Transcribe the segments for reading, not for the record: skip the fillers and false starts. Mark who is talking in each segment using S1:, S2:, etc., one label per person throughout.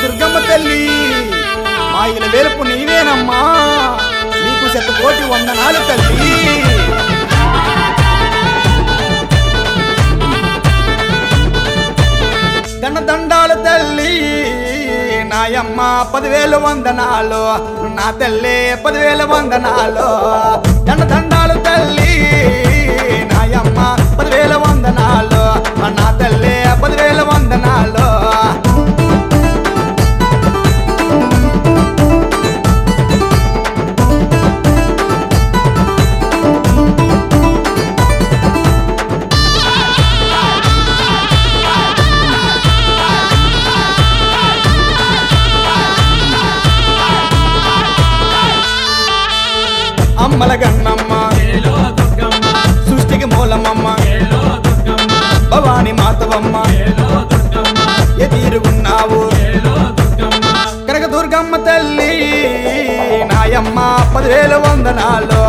S1: దుర్గమ్మ తల్లి మా ఇల వెలుపు నీవేనమ్మా నీకు శతకోటి వందనాలు తల్లి దండాలు తల్లి నాయమ్మ 10,000 వందనాలు నా తల్లి 10,000 వందనాలు దండాలు తల్లి నాయమ్మ 10,000 వందనాలు నా తల్లి 10,000 వందనాలు అమ్మల గన్నమ్మ సృష్టికి మూలమమ్మ భవాని మాతవమ్మ ఎదిరుగున్నావు కనక దుర్గమ్మ తల్లి నాయమ్మ 10,000 వందనాలు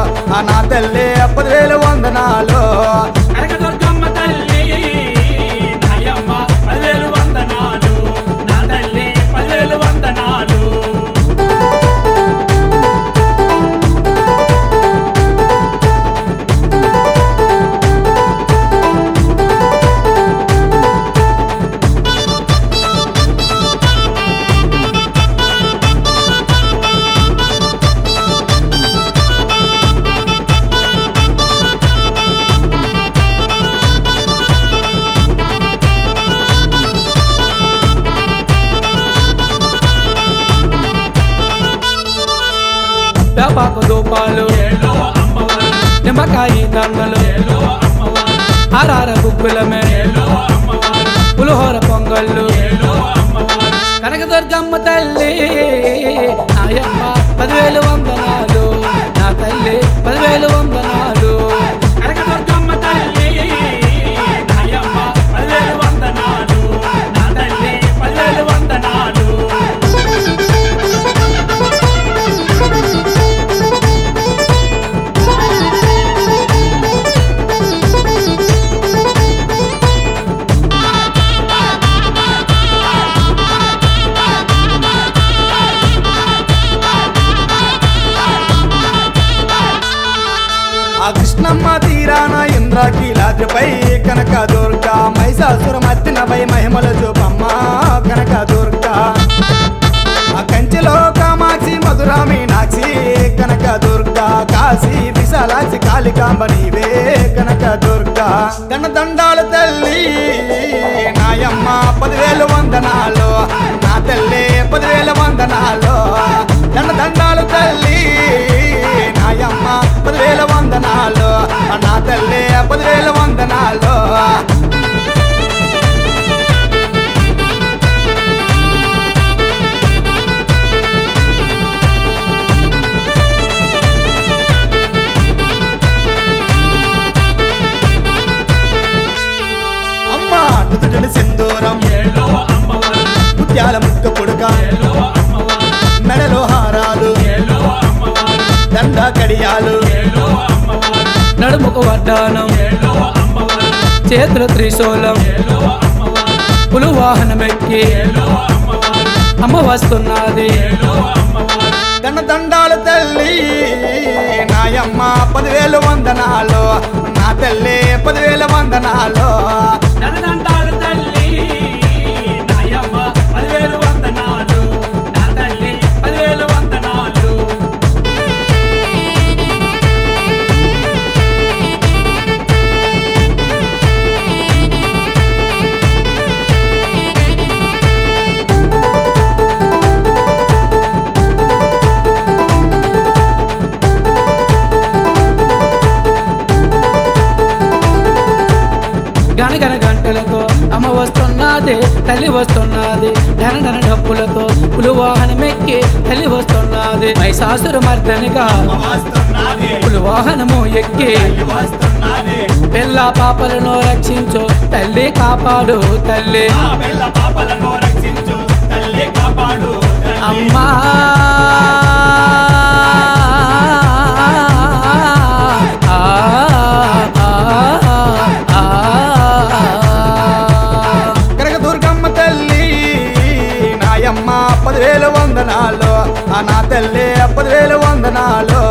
S1: నా తల్లి 10,000 వందనాలు
S2: కనక దుర్గమ్మ తల్లి నాయమ్మ 10,000 వందనాలు నా తల్లి 10,000 వందనాలు పాకు దూపాలు నిమ్మకాయ దండలు ఆరార బుక్కులమే పులిహోర పొంగళ్ళు కనకదుర్గమ్మ తల్లి నాయమ్మ 10,000 వందనాలు నా తల్లి 10,000 వందనాలు కనకదుర్గమ్మ తల్లి నాయమ్మ 10,000 వందనాలు నా తల్లి 10,000 వందనాలు
S1: కృష్ణమ్మ తీరాన ఇంద్రకీలాద్రిపై కనక దుర్గా మహిషాసుర మర్దినపై మహిమల చూపమ్మ కనక దుర్గా కంచెలో కామాక్షి మధుర మీనాక్షి కనక దుర్గా కాశీ విశాలాక్షి కాళికాంబ నీవే కనక దుర్గా దండాలు తల్లి నాయమ్మ 10,000 వందనాలు నా తల్లి 10,000 వందనాలు దండాలు తల్లి నాయమ్మ 10,000 వందనాలు నా తల్లి 10,000 వందనాలు అమ్మ నుదుటిని సింధూరం ముత్యాల ముక్క పుడక మెడలో హారాలు దండ కడియాలు
S2: నడుముకు వడ్డానం చేతుల త్రిశూలం పులివాహనమెక్కి అమ్మ వస్తున్నది
S1: దండాలు తల్లి నాయమ్మ 10,000 వందనాలు నా తల్లి 10,000 వందనాలు
S2: దండాలు తల్లి నాయమ్మ 10,000 వందనాలు నా తల్లి 10,000 వందనాలు గనగన గంటలతో అమ్మ వస్తున్నది తల్లి వస్తున్నది ధన డప్పులతో పులివాహనమెక్కి తల్లి వస్తున్నది మహిషాసుర మర్దనిగా పులివాహనము ఎక్కి పిల్ల పాపలను రక్షించు తల్లి కాపాడు తల్లి అమ్మా
S1: మాయమ్మ 10,000 వందనాలు, నా తల్లి 10,000 వందనాలు.